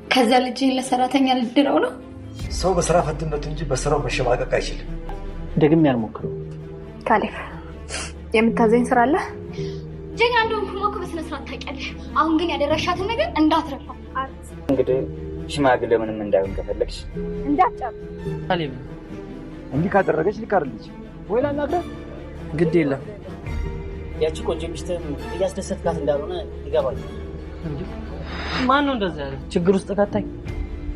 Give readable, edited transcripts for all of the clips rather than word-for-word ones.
ከዛ ልጅ ለሰራተኛ ልድረው ነው? ሰው በስራ ፈትነቱ እንጂ በስራው መሸማቀቅ አይችልም። ደግሜ ያልሞክረው። ካሌብ የምታዘኝ ስራ አለ? ጀኛ እንደሆንኩ እኮ በስነ ስርዓት ታውቂያለሽ። አሁን ግን ያደረሻትን ነገር እንዳትረፋ። እንግዲህ ሽማግሌ ምንም እንዳይሆን ከፈለግሽ እንዳትጨር። ካሌብ እንዲህ ካደረገች ልካርልች ወይ ላናግራት? ግድ የለም። ያቺ ቆንጆ ሚስትህን እያስደሰትካት እንዳልሆነ ይገባል። ማን ነው እንደዛ ያለ? ችግር ውስጥ ከተኝ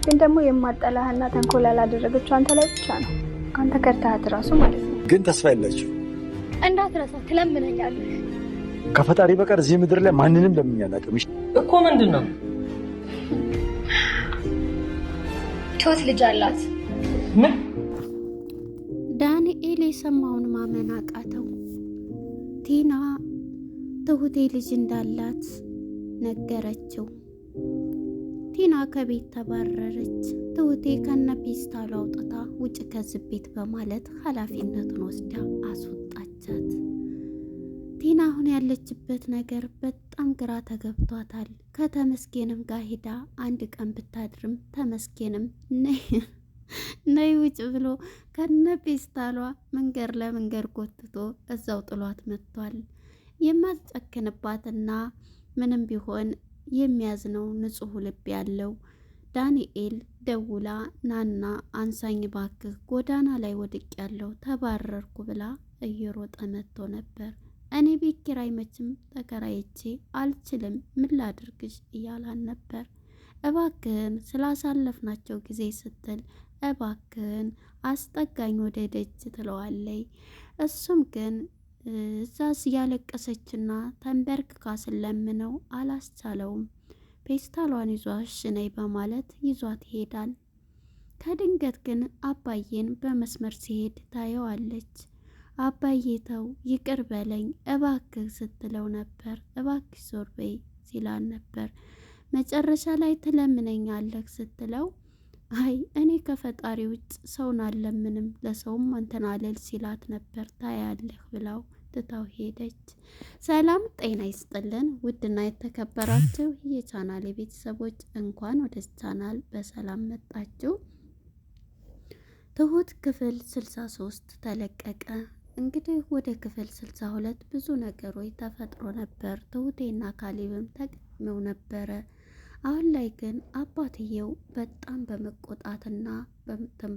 ግን ደግሞ የማጠላህና ተንኮል ያላደረገችው አንተ ላይ ብቻ ነው። አንተ ከርታሃት ራሱ ማለት ነው። ግን ተስፋ የላችሁ። እንዳትረሳ ትለምነኛለህ። ከፈጣሪ በቀር እዚህ ምድር ላይ ማንንም ለምኛላቅም እኮ ምንድን ነው? ትሁት ልጅ አላት። ምን? ዳንኤል የሰማውን ማመን አቃተው። ቲና ትሁቴ ልጅ እንዳላት ነገረችው። ቲና ከቤት ተባረረች። ትሁቴ ከነ ፔስታሉ አውጥታ ውጭ ከዚህ ቤት በማለት ኃላፊነቱን ወስዳ አስወጣቻት። ቲና አሁን ያለችበት ነገር በጣም ግራ ተገብቷታል። ከተመስገንም ጋር ሄዳ አንድ ቀን ብታድርም ተመስገንም ነይ ውጭ ብሎ ከነ ፔስታሏ መንገድ ለመንገድ ጎትቶ እዛው ጥሏት መጥቷል። የማትጨክንባትና ምንም ቢሆን የሚያዝነው ንጹሕ ልብ ያለው ዳንኤል ደውላ ናና አንሳኝ ባክህ ጎዳና ላይ ወድቅ ያለው ተባረርኩ ብላ እየሮጠ መጥቶ ነበር። እኔ ቤት ኪራይ መችም ተከራይቼ አልችልም ምን ላድርግሽ እያላን ነበር። እባክህን ስላሳለፍናቸው ጊዜ ስትል እባክህን አስጠጋኝ ወደ ደጅ ትለዋለይ። እሱም ግን እዛስ ያለቀሰችና ተንበርክካ ስለምነው አላስቻለውም። ፔስታሏን ይዟሽ ነይ በማለት ይዟት ይሄዳል። ከድንገት ግን አባዬን በመስመር ሲሄድ ታየዋለች። አባዬ ተው ይቅር በለኝ እባክህ ስትለው ነበር። እባክሽ ዞር በይ ሲላን ነበር። መጨረሻ ላይ ትለምነኛለህ ስትለው አይ እኔ ከፈጣሪ ውጭ ሰውን አልለምንም ለሰውም አንተን አለል ሲላት ነበር። ታያለህ ብላው ትታው ሄደች። ሰላም ጤና ይስጥልን ውድና የተከበራችሁ የቻናል ቤተሰቦች እንኳን ወደ ቻናል በሰላም መጣችሁ። ትሁት ክፍል 63 ተለቀቀ። እንግዲህ ወደ ክፍል 62 ብዙ ነገሮች ተፈጥሮ ነበር። ትሁቴና ካሌብም ተገጥመው ነበረ። አሁን ላይ ግን አባትየው በጣም በመቆጣትና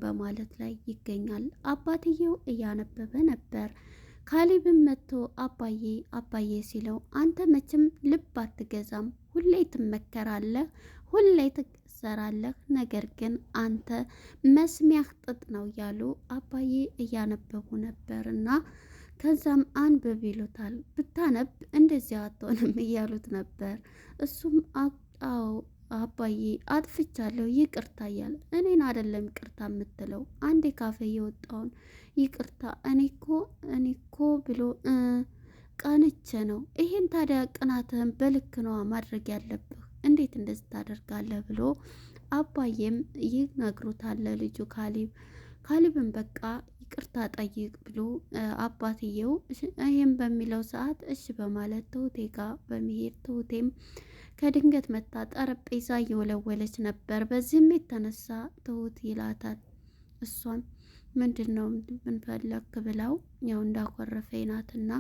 በማለት ላይ ይገኛል። አባትየው እያነበበ ነበር። ካሌብም መጥቶ አባዬ አባዬ ሲለው አንተ መቼም ልብ አትገዛም፣ ሁሌ ትመከራለህ፣ ሁሌ ትሰራለህ፣ ነገር ግን አንተ መስሚያህ ጥጥ ነው እያሉ አባዬ እያነበቡ ነበርና ከዛም አንብብ ይሉታል። ብታነብ እንደዚያ አትሆንም እያሉት ነበር። እሱም አዎ አባዬ አጥፍቻለሁ ይቅርታ እያለ እኔን አይደለም ይቅርታ የምትለው አንዴ ካፌ የወጣውን ይቅርታ እኔ እኮ ብሎ ቀንቼ ነው። ይሄን ታዲያ ቅናትህን በልክ ነዋ ማድረግ ያለብህ፣ እንዴት እንደዚህ ታደርጋለህ ብሎ አባዬም ይነግሩታል ልጁ ካሌብን በቃ ይቅርታ ጠይቅ ብሎ አባትየው ይህም በሚለው ሰዓት እሺ በማለት ትሁቴ ጋር በመሄድ ትሁቴም ከድንገት መታ ጠረጴዛ እየወለወለች ነበር። በዚህም የተነሳ ትሁት ይላታል። እሷም ምንድን ነው ምን ፈለክ ብላው ያው እንዳኮረፈ ናትና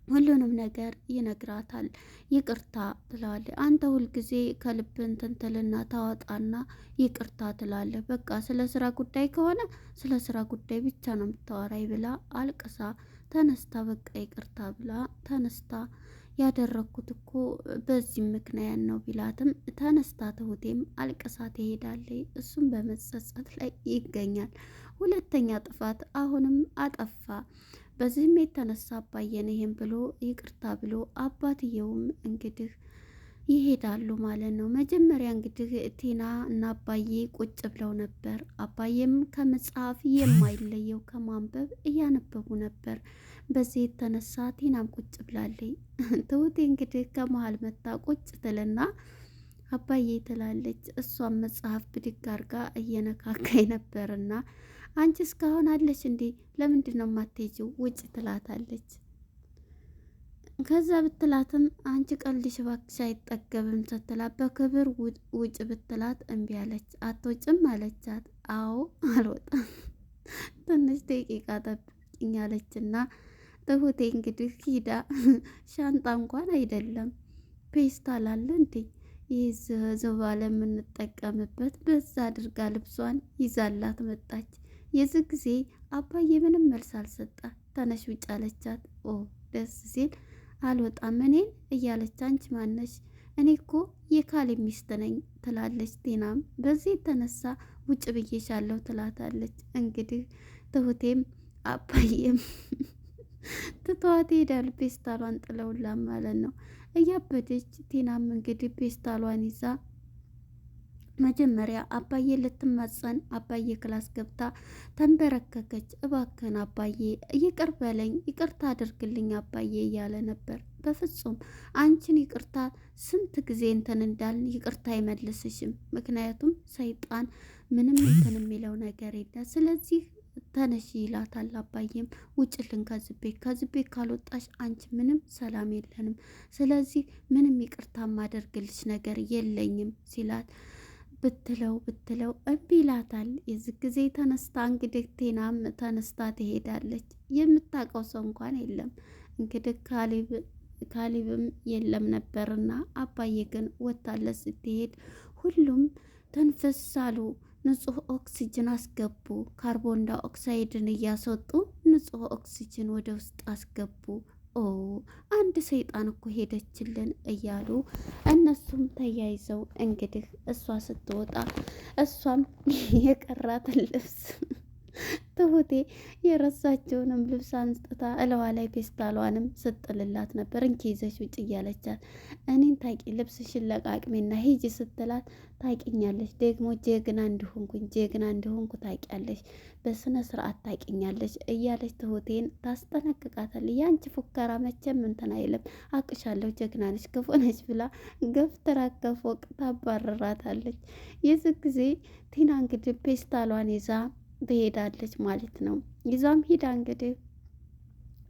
ሁሉንም ነገር ይነግራታል። ይቅርታ ትላለች። አንተ ሁልጊዜ ከልብ እንትን ትልና ታወጣና ይቅርታ ትላለህ። በቃ ስለ ስራ ጉዳይ ከሆነ ስለ ስራ ጉዳይ ብቻ ነው የምታወራኝ ብላ አልቅሳ ተነስታ በቃ ይቅርታ ብላ ተነስታ ያደረኩት እኮ በዚህ ምክንያት ነው ቢላትም ተነስታ ትሁቴም አልቅሳ ትሄዳለች። እሱም በመጸጸት ላይ ይገኛል። ሁለተኛ ጥፋት አሁንም አጠፋ። በዚህም የተነሳ አባዬን ይሄን ብሎ ይቅርታ ብሎ አባትየውም እንግዲህ ይሄዳሉ ማለት ነው። መጀመሪያ እንግዲህ ቲና እና አባዬ ቁጭ ብለው ነበር። አባዬም ከመጽሐፍ የማይለየው ከማንበብ እያነበቡ ነበር። በዚህ የተነሳ ቲናም ቁጭ ብላለች። ትሁቴ እንግዲህ ከመሀል መታ ቁጭ ትልና አባዬ ትላለች። እሷም መጽሐፍ ብድግ አርጋ እየነካካኝ ነበርና አንቺ እስካሁን አለች እንዴ? ለምንድን ነው የማትሄጂው? ውጭ ትላታለች። ከዛ ብትላትም አንቺ ቀልድሽ እባክሽ አይጠገብም ስትላት በክብር ውጭ ብትላት እምቢ አለች። አትወጭም አለቻት። አዎ አልወጣም ትንሽ ደቂቃ ጠብቂኝ አለችና ትሁቴ እንግዲህ ሂዳ ሻንጣ እንኳን አይደለም ፔስታል አለ እንዴ ይህ ዘባለ የምንጠቀምበት በዛ አድርጋ ልብሷን ይዛላት መጣች። የዚህ ጊዜ አባዬ ምንም መልስ አልሰጣ። ተነሽ ውጭ አለቻት። ኦ ደስ ሲል አልወጣም እኔን እያለች አንቺ ማነሽ? እኔ እኮ የካሌብ ሚስት ነኝ ትላለች። ቴናም በዚህ የተነሳ ውጭ ብዬሻለሁ ትላታለች። እንግዲህ ትሁቴም አባዬም ትተዋት ሄዳሉ። ፔስታሏን ጥለውላ ማለት ነው እያበደች። ቴናም እንግዲህ ፔስታሏን ይዛ መጀመሪያ አባዬ ልትማጸን አባዬ ክላስ ገብታ ተንበረከከች። እባክህን አባዬ ይቅር በለኝ፣ ይቅርታ አድርግልኝ አባዬ እያለ ነበር። በፍጹም አንቺን ይቅርታ ስንት ጊዜ እንትን እንዳልን ይቅርታ አይመልስሽም። ምክንያቱም ሰይጣን ምንም እንትን የሚለው ነገር የለ። ስለዚህ ተነሺ ይላታል። አባዬም ውጭልን ከዚህ ቤት ካልወጣሽ አንቺ ምንም ሰላም የለንም። ስለዚህ ምንም ይቅርታ ማደርግልሽ ነገር የለኝም ሲላት ብትለው እምቢ ይላታል። የዚህ ጊዜ ተነስታ እንግዲህ ቴናም ተነስታ ትሄዳለች። የምታውቀው ሰው እንኳን የለም። እንግዲህ ካሌብም የለም ነበርና አባዬ ግን ወታለት ስትሄድ ሁሉም ተንፈስ አሉ። ንጹህ ኦክሲጅን አስገቡ። ካርቦን ዳይኦክሳይድን እያስወጡ ንጹህ ኦክሲጅን ወደ ውስጥ አስገቡ። ኦ አንድ ሰይጣን እኮ ሄደችልን እያሉ እነሱም ተያይዘው እንግዲህ እሷ ስትወጣ እሷም የቀራትን ልብስ ትሁቴ የረሳቸውንም ልብስ አንስጥታ እለዋ ላይ ፔስታሏንም ስጥልላት ነበር። እንኪ ይዘሽ ውጭ እያለቻት እኔን ታቂ ልብስሽን ለቃቅሜና ሂጂ ስትላት ታቂኛለሽ ደግሞ ጀግና እንዲሆንኩ ታቂያለሽ፣ በስነ ስርዓት ታቂኛለሽ እያለች ትሁቴን ታስጠነቅቃታለች። ያንቺ ፉከራ መቼም እንትን አይልም፣ አቅሻለሁ፣ ጀግና ነች፣ ክፉ ነች ብላ ገፍትራ ከፎቅ ታባረራታለች። የዚህ ጊዜ ቲና እንግዲህ ፔስታሏን ይዛ ትሄዳለች ማለት ነው። ይዛም ሂዳ እንግዲህ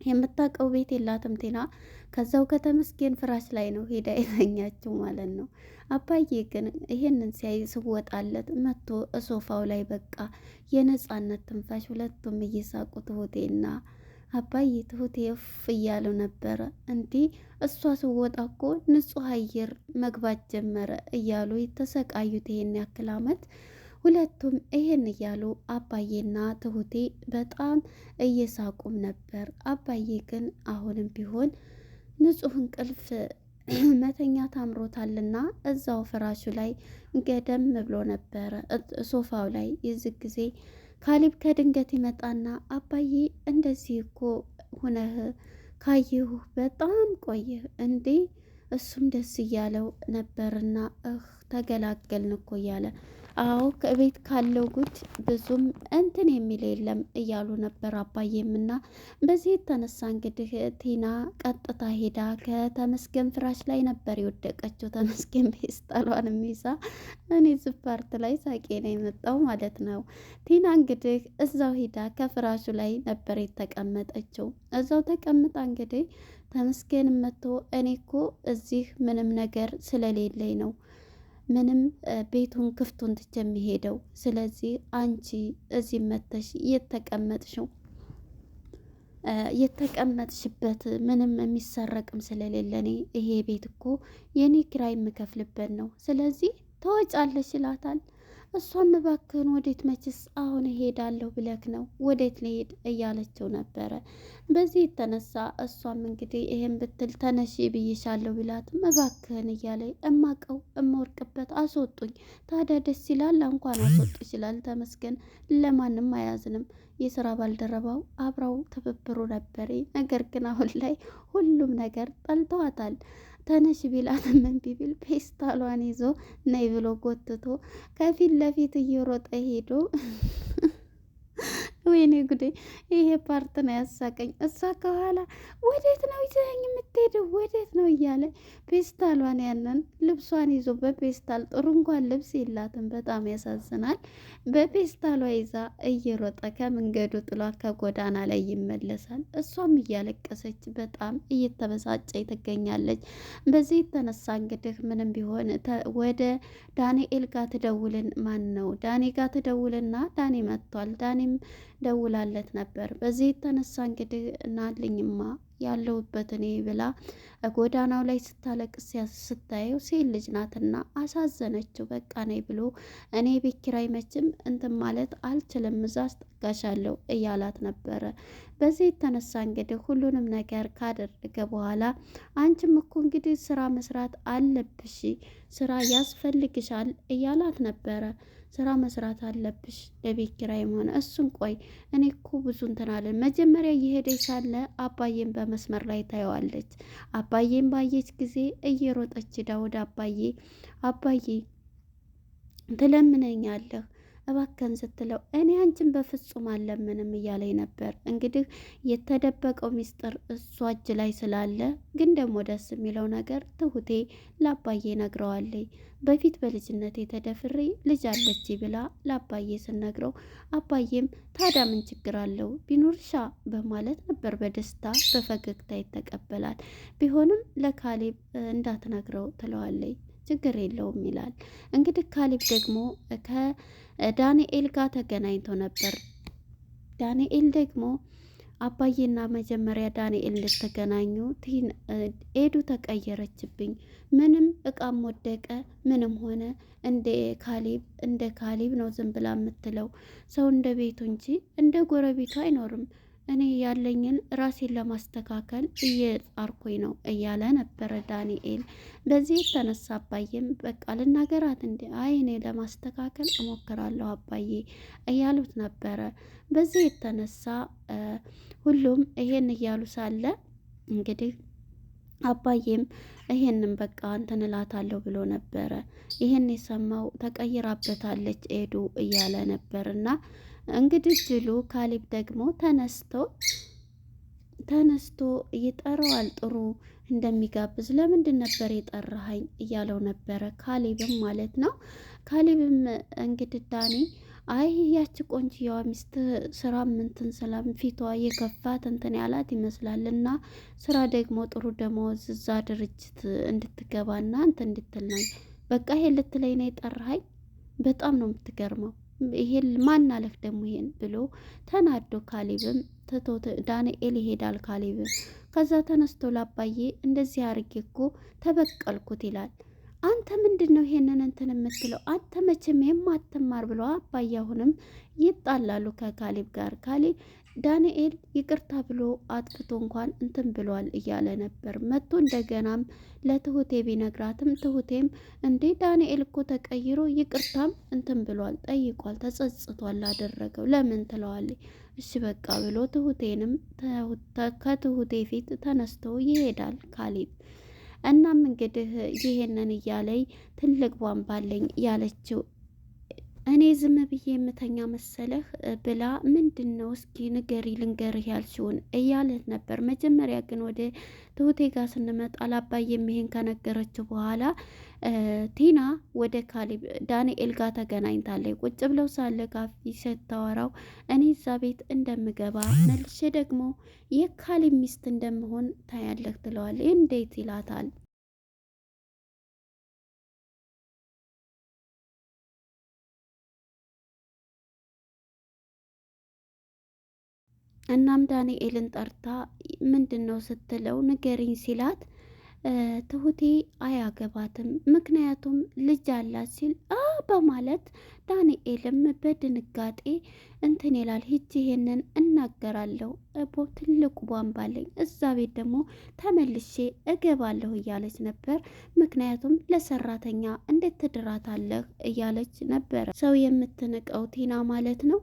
የምታውቀው ቤት የላትም ቴና። ከዛው ከተመስገን ፍራሽ ላይ ነው ሄዳ የተኛችው ማለት ነው። አባዬ ግን ይሄንን ሲያይ ስወጣለት መጥቶ ሶፋው ላይ በቃ የነጻነት ትንፋሽ፣ ሁለቱም እየሳቁ ትሁቴና አባዬ ትሁቴ እፍ እያሉ ነበረ። እንዲህ እሷ ስወጣ እኮ ንጹህ አየር መግባት ጀመረ እያሉ የተሰቃዩት ይሄን ያክል አመት ሁለቱም ይሄን እያሉ አባዬና ትሁቴ በጣም እየሳቁም ነበር። አባዬ ግን አሁንም ቢሆን ንጹህ እንቅልፍ መተኛት አምሮታልና እዛው ፍራሹ ላይ ገደም ብሎ ነበረ ሶፋው ላይ። የዚህ ጊዜ ካሌብ ከድንገት ይመጣና አባዬ እንደዚህ እኮ ሁነህ ካየሁ በጣም ቆየህ እንዴ? እሱም ደስ እያለው ነበርና ተገላገልን እኮ እያለ አዎ ከቤት ካለው ጉድ ብዙም እንትን የሚል የለም እያሉ ነበር አባዬምና በዚህ የተነሳ እንግዲህ ቲና ቀጥታ ሄዳ ከተመስገን ፍራሽ ላይ ነበር የወደቀችው። ተመስገን ፔስታሏንም ይዛ እኔ ዝፓርት ላይ ሳቄ ነው የመጣው ማለት ነው። ቲና እንግዲህ እዛው ሄዳ ከፍራሹ ላይ ነበር የተቀመጠችው። እዛው ተቀምጣ እንግዲህ ተመስገን መጥቶ እኔ እኮ እዚህ ምንም ነገር ስለሌለኝ ነው ምንም ቤቱን ክፍቱን ትቼ የሚሄደው። ስለዚህ አንቺ እዚህ መተሽ የተቀመጥሽበት ምንም የሚሰረቅም ስለሌለ እኔ ይሄ ቤት እኮ የኔ ኪራይ የምከፍልበት ነው። ስለዚህ ተወጫለሽ ይላታል። እሷም እባክህን ወዴት መችስ አሁን እሄዳለሁ ብለክ ነው ወዴት ልሄድ እያለችው ነበረ። በዚህ የተነሳ እሷም እንግዲህ ይሄን ብትል ተነሺ ብይሻለሁ ቢላትም እባክህን እያለ እማቀው እምወርቅበት አስወጡኝ። ታዲያ ደስ ይላል እንኳን አስወጡ ይችላል። ተመስገን ለማንም አያዝንም። የስራ ባልደረባው አብረው ትብብሩ ነበር። ነገር ግን አሁን ላይ ሁሉም ነገር ጠልተዋታል። ተነሽ ቢላትም እምቢ ቢል ፔስታሏን ይዞ ነይ ብሎ ጎትቶ ከፊት ለፊት እየሮጠ ሄዶ ወይኔ ጉዴ! ይሄ ፓርት ነው ያሳቀኝ። እሷ ከኋላ ወዴት ነው ይዘኸኝ የምትሄደው ወዴት ነው እያለ ፔስታሏን ያንን ልብሷን ይዞ በፔስታል ጥሩ እንኳን ልብስ የላትም። በጣም ያሳዝናል። በፔስታሏ ይዛ እየሮጠ ከመንገዱ ጥሏ ከጎዳና ላይ ይመለሳል። እሷም እያለቀሰች በጣም እየተበሳጨች ትገኛለች። በዚህ የተነሳ እንግዲህ ምንም ቢሆን ወደ ዳንኤል ጋር ትደውልን ማን ነው ዳኒ ጋር ትደውልና ዳኒ መጥቷል። ዳኒም ደውላለት ነበር። በዚህ የተነሳ እንግዲህ እናልኝማ ያለውበት እኔ ብላ ጎዳናው ላይ ስታለቅስ ስታየው ሴት ልጅ ናትና አሳዘነችው። በቃ ነይ ብሎ እኔ ቤት ኪራይ መችም እንትን ማለት አልችልም እዛ አስጠጋሻለሁ እያላት ነበረ። በዚህ የተነሳ እንግዲህ ሁሉንም ነገር ካደረገ በኋላ አንቺም እኮ እንግዲህ ስራ መስራት አለብሽ፣ ስራ ያስፈልግሻል እያላት ነበረ። ስራ መስራት አለብሽ ለቤት ኪራይም ሆነ እሱን ቆይ እኔ እኮ ብዙ እንትን አለን። መጀመሪያ እየሄደች ሳለ አባዬን በመስመር ላይ ታየዋለች። አባዬን ባየች ጊዜ እየሮጠች ሄዳ ወደ አባዬ ትለምነኛለህ እባከን ስትለው እኔ አንቺን በፍጹም አለምንም እያለኝ ነበር። እንግዲህ የተደበቀው ሚስጥር እሷ እጅ ላይ ስላለ ግን ደግሞ ደስ የሚለው ነገር ትሁቴ ለአባዬ ነግረዋለኝ። በፊት በልጅነቴ ተደፍሬ ልጅ አለች ብላ ለአባዬ ስነግረው አባዬም ታዲያ ምን ችግር አለው ቢኖርሻ በማለት ነበር በደስታ በፈገግታ ይተቀበላል። ቢሆንም ለካሌብ እንዳትነግረው ትለዋለኝ። ችግር የለውም ይላል። እንግዲህ ካሌብ ደግሞ ከዳንኤል ጋር ተገናኝቶ ነበር። ዳንኤል ደግሞ አባዬና መጀመሪያ ዳንኤል እንድትገናኙ ኤዱ ተቀየረችብኝ፣ ምንም እቃም ወደቀ ምንም ሆነ እንደ ካሌብ ነው ዝም ብላ የምትለው ሰው እንደ ቤቱ እንጂ እንደ ጎረቤቱ አይኖርም። እኔ ያለኝን ራሴን ለማስተካከል እየጣርኩኝ ነው እያለ ነበረ ዳንኤል። በዚህ የተነሳ አባዬም በቃ ልናገራት እንዲ አይ እኔ ለማስተካከል እሞክራለሁ አባዬ እያሉት ነበረ። በዚህ የተነሳ ሁሉም ይሄን እያሉ ሳለ እንግዲህ አባዬም ይሄንን በቃ እንትን እላታለሁ ብሎ ነበረ። ይሄን የሰማው ተቀይራበታለች ኤዱ እያለ ነበርና እንግዲህ ጅሉ ካሌብ ደግሞ ተነስቶ ይጠራዋል። ጥሩ እንደሚጋብዝ ለምንድን ነበር የጠራኸኝ እያለው ነበረ ካሌብም ማለት ነው። ካሌብም እንግዲህ ዳኒ አይ ያቺ ቆንጅየዋ ሚስት ስራ ምንትን ሰላም ፊቷ የከፋት እንትን ያላት ይመስላል እና ስራ ደግሞ ጥሩ ደመወዝ እዛ ድርጅት እንድትገባና እንትን እንድትል ነው። በቃ ይሄን ልትለኝ ነው የጠራኸኝ? በጣም ነው የምትገርመው። ይሄን ማን አለህ ደግሞ ይሄን ብሎ ተናዶ ካሌብም ትቶት ዳንኤል ይሄዳል። ካሌብም ከዛ ተነስቶ ላባዬ እንደዚህ አርጌ እኮ ተበቀልኩት ይላል። አንተ ምንድን ነው ይሄንን እንትን የምትለው? አንተ መቼም የማትማር ብሎ አባዬ አሁንም ይጣላሉ ከካሌብ ጋር። ካሌብ ዳንኤል ይቅርታ ብሎ አጥፍቶ እንኳን እንትን ብሏል እያለ ነበር። መጥቶ እንደገናም ለትሁቴ ቢነግራትም ትሁቴም እንዴ ዳንኤል እኮ ተቀይሮ ይቅርታም እንትን ብሏል፣ ጠይቋል፣ ተጸጽቷል ላደረገው ለምን ትለዋለች። እሺ በቃ ብሎ ትሁቴንም ከትሁቴ ፊት ተነስቶ ይሄዳል ካሌብ። እናም እንግዲህ ይሄንን እያለኝ ትልቅ ቧንባለኝ ያለችው እኔ ዝም ብዬ የምተኛ መሰለህ ብላ ምንድን ነው እስኪ ንገሪ ልንገርህ ያልሽውን እያለት ነበር። መጀመሪያ ግን ወደ ትሁቴ ጋር ስንመጣ ላባዬም ይሄን ከነገረችው በኋላ ቲና ወደ ካሌብ ዳንኤል ጋር ተገናኝታለች። ቁጭ ብለው ሳለ ካፌ ስታወራው እኔ እዛ ቤት እንደምገባ መልሼ ደግሞ የካሌብ ሚስት እንደምሆን ታያለህ ትለዋለች። እንዴት ይላታል። እናም ዳንኤልን ጠርታ ምንድን ነው ስትለው ንገሪኝ ሲላት ትሁቴ አያገባትም ምክንያቱም ልጅ አላት ሲል በማለት ዳንኤልም በድንጋጤ እንትን ይላል። ሂጅ ይሄንን እናገራለሁ ትልቁ ቧንባለኝ እዛ ቤት ደግሞ ተመልሼ እገባለሁ እያለች ነበር። ምክንያቱም ለሰራተኛ እንዴት ትድራታለህ እያለች ነበረ። ሰው የምትንቀው ቲና ማለት ነው።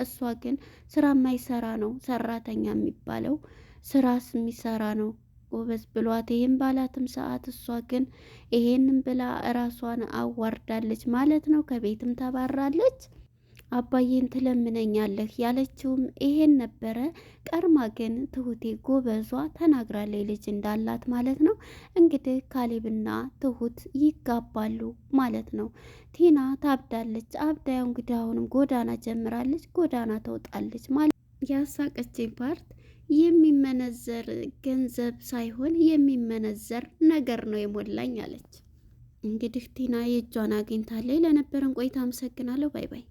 እሷ ግን ስራ የማይሰራ ነው ሰራተኛ የሚባለው፣ ስራስ የሚሰራ ነው ጎበዝ ብሏት ይህን ባላትም ሰዓት እሷ ግን ይሄንን ብላ እራሷን አዋርዳለች ማለት ነው። ከቤትም ተባራለች። አባዬን ትለምነኛለህ ያለችውም ይሄን ነበረ። ቀርማ ግን ትሁቴ ጎበዟ ተናግራለች ልጅ እንዳላት ማለት ነው። እንግዲህ ካሌብና ትሁት ይጋባሉ ማለት ነው። ቲና ታብዳለች። አብዳያው እንግዲህ አሁንም ጎዳና ጀምራለች። ጎዳና ተውጣለች ማለት ያሳቀችኝ ፓርት የሚመነዘር ገንዘብ ሳይሆን የሚመነዘር ነገር ነው የሞላኝ አለች። እንግዲህ ቲና የእጇን አግኝታለች። ለነበረን ቆይታ አመሰግናለሁ። ባይ ባይ።